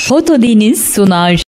Fotodeniz sunar.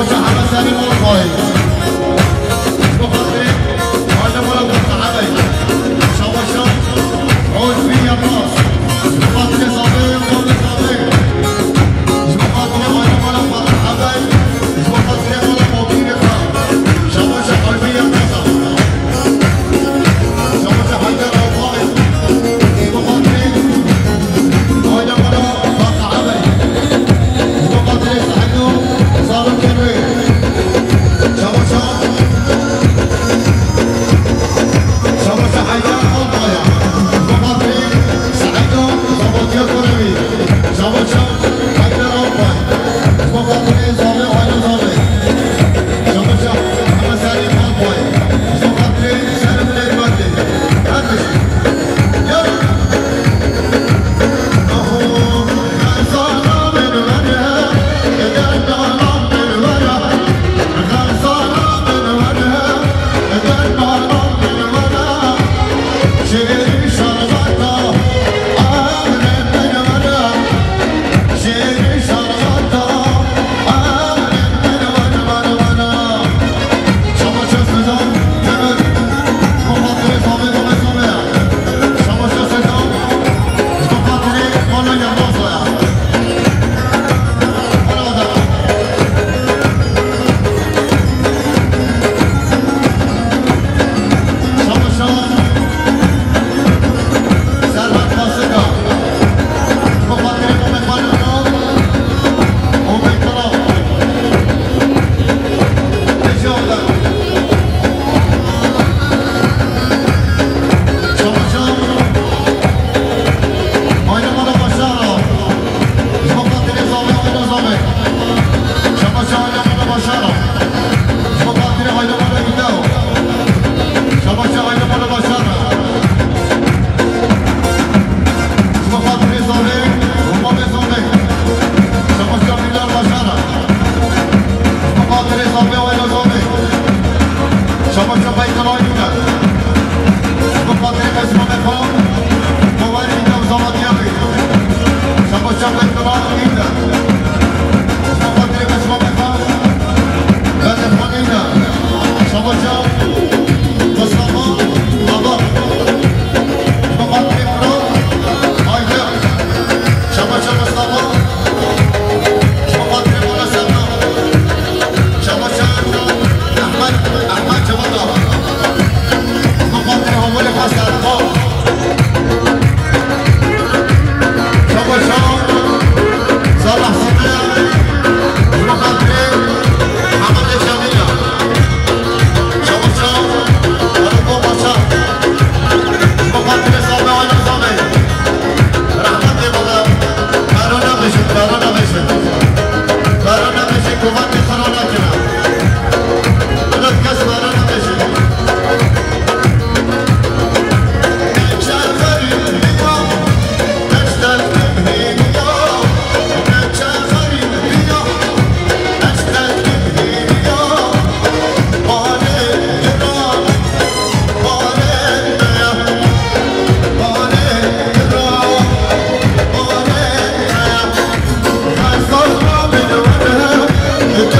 باشه همه سر ما خواهید بخاطر حالا The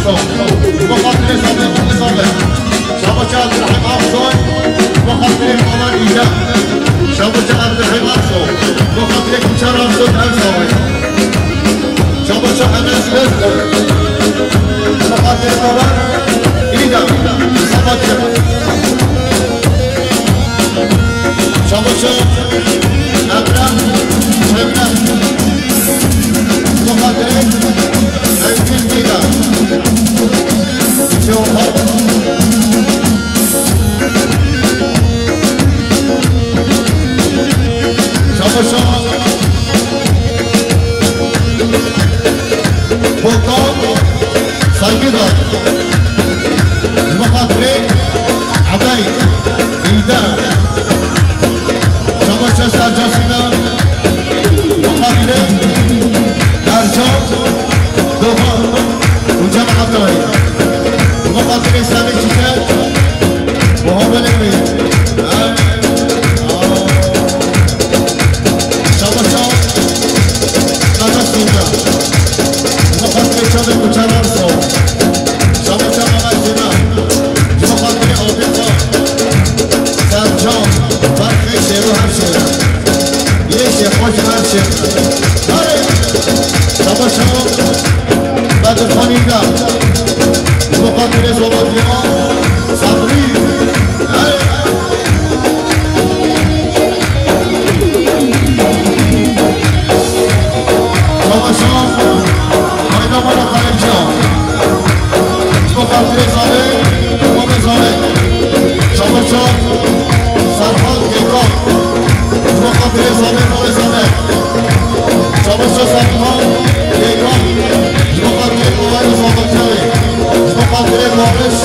عرصو بخاطر صابر صابر شابك عبد الرحيم عرصو بخاطر مامان إيجا شابك عبد الرحيم عرصو بخاطر كمشار عرصو عرصو شابك أنس رزق بخاطر مامان إيجا صابك شابك أبرام شبنا بخاطر أنفين إيجا شوفها بوكام سايقظة المخاطرين عباي إيدان شباشة ساجاسينا مخاطرين دارجان دوغان وجمع عبدالي المخاطرين سامي جيكات وهم الامين شبه مچنار سو شبه چمانا جنا جو خاطر آبیخا سرجام فرقی شیرو هر شیر یه شیر خوش هر شیر آره شبه شما بعد خانیده جو خاطر زبادی ها صبری شبه شما مانا خالد جان بخاطر زاره امام زاره شما جان سرحال گیران بخاطر زاره امام زاره شما جان سرحال گیران بخاطر امام زامتیاری بخاطر بارش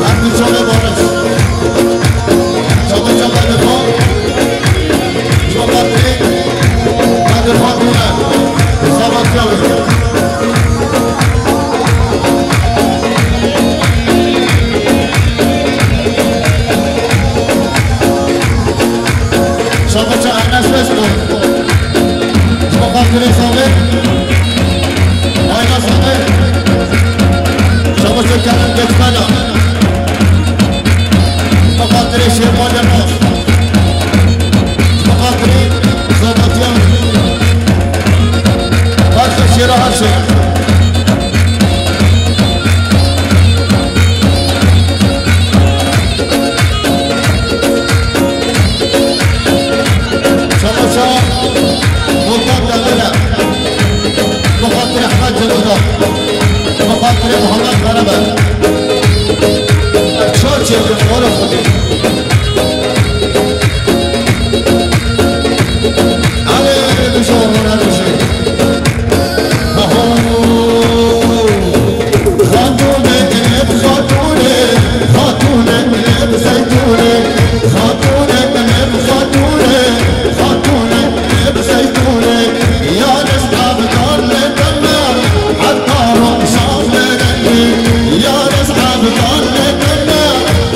اندیجان بارش شما جان بدفان بخاطر بدفان دونه زامتیاری شابك أنس رزق بخاطر صابر آينا صابر شابك كلام جسمنا بخاطر شيرمان الناس بخاطر زبطيان بخاطر شيرا هرشي بخاطر احمد جلودا بخاطر محمد غربه شو چه بخور خودی علی بشور نروشی خاتونه اب خاتونه خاتونه اب زیتونه خاتونه اب خاتونه خاتونه اب زیتونه یا نصحاب دار لدنا عطار صاف لدني يا نصحاب دار لدنا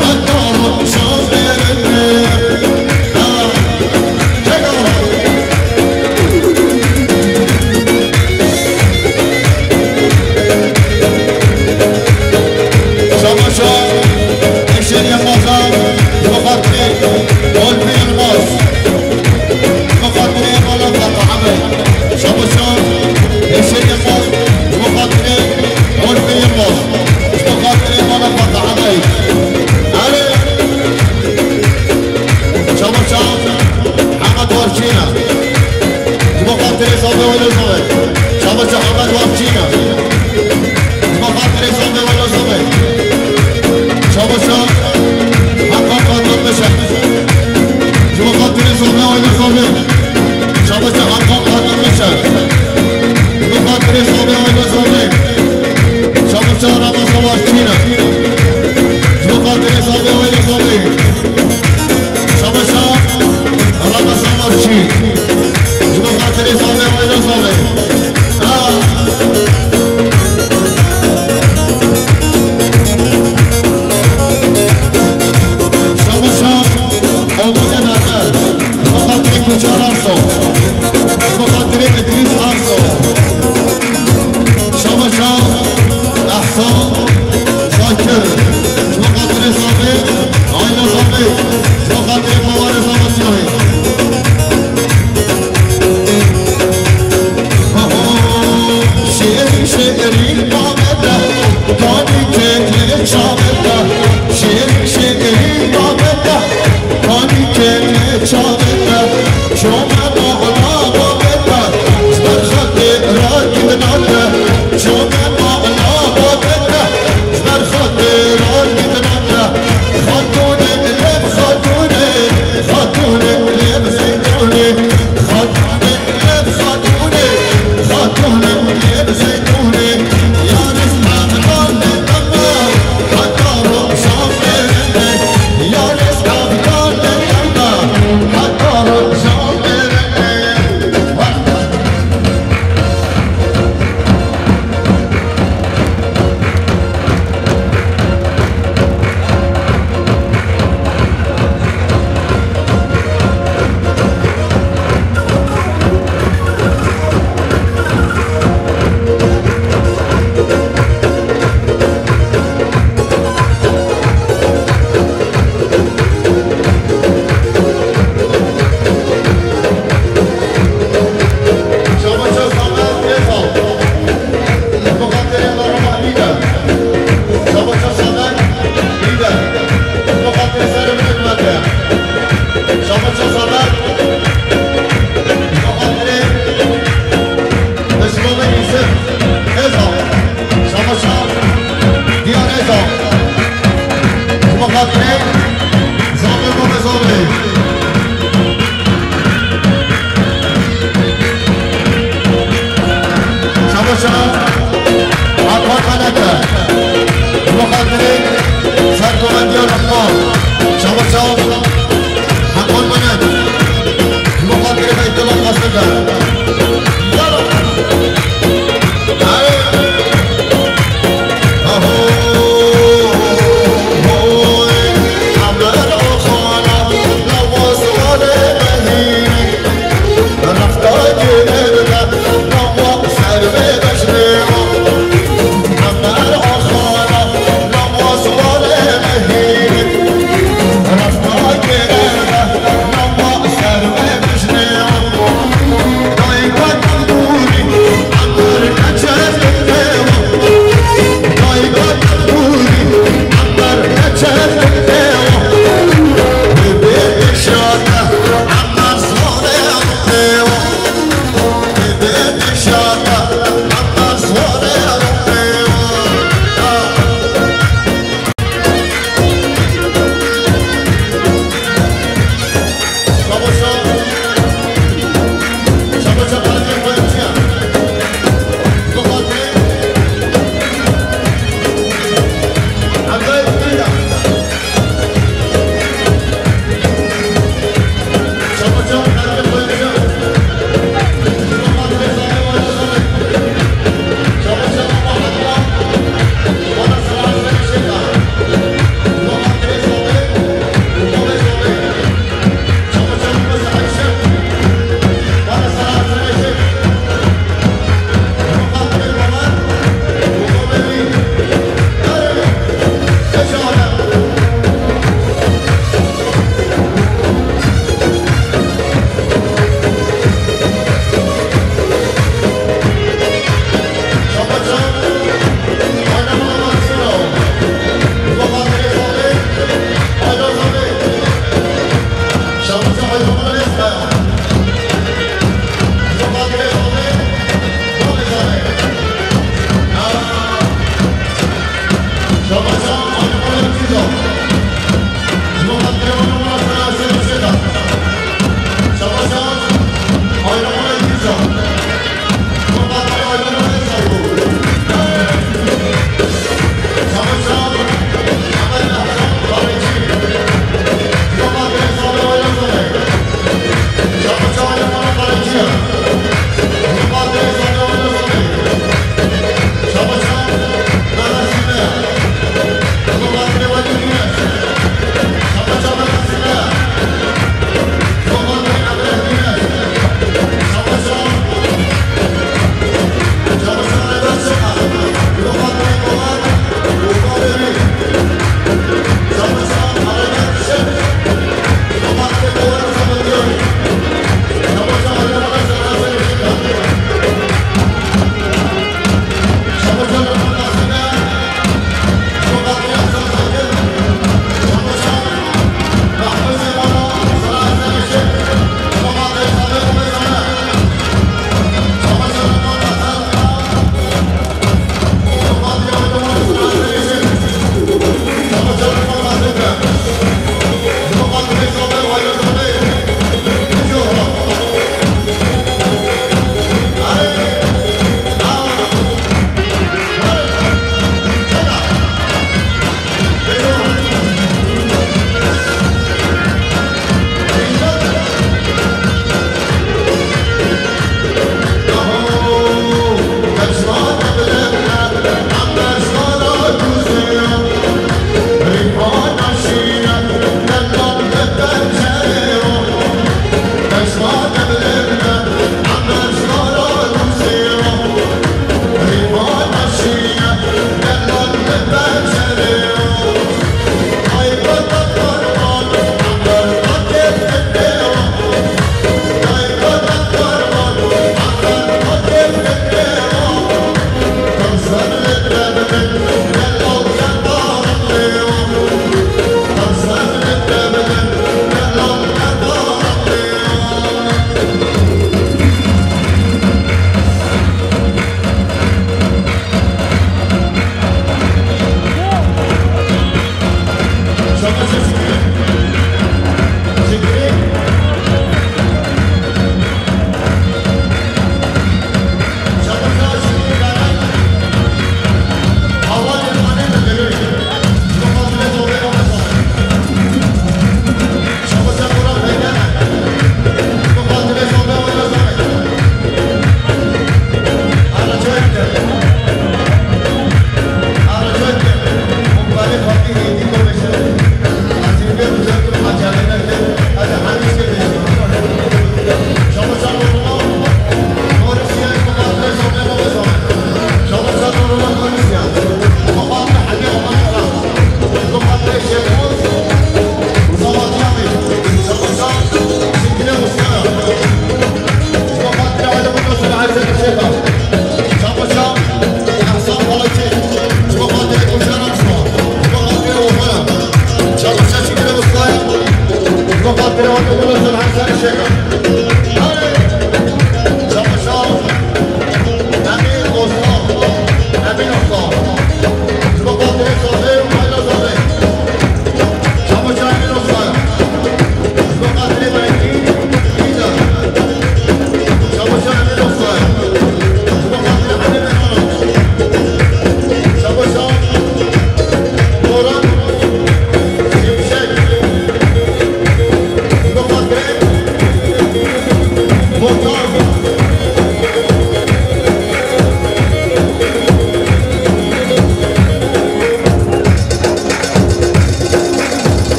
عطار صاف لدني شماشا اكشن يا مازال بخاطري قلبي الماس بخاطري مالا قطعمي شماشا اكشن يا ماس بخاطري قلبي الماس بخاطري مالا قطعمي علي شماشا حمد ورشينا بخاطري صابي ولا صابي شماشا حمد ورشينا بخاطري صابي ولا صابي شاباشا حقا قادم بشه شما خاطر صبح آیده صبح شاباشا حقا قادم بشه شما خاطر صبح آیده صبح شاباشا رما سواش چینه شما خاطر صبح آیده صبح شاباشا رما سواش چین شما خاطر صبح آیده صبح شاکر شما خاطر ثابت آینا ثابت شما خاطر موارد ثابت سیاهی شعری شعری آمده دانی که چامده شعری شعری آمده دانی که چامده شما مغلا آمده زبر خاطر را گدنانده شما مغلا آمده زبر خاطر را گدنانده خاتونه لب خاتونه خاتونه لب زیدونه خاتونه لب خاتونه خاتونه لب زیدونه یارش مغلان دمه حتی رو شام برنه یارش مغلان دمه حتی رو شام برنه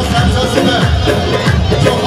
Sercan Süper. Çok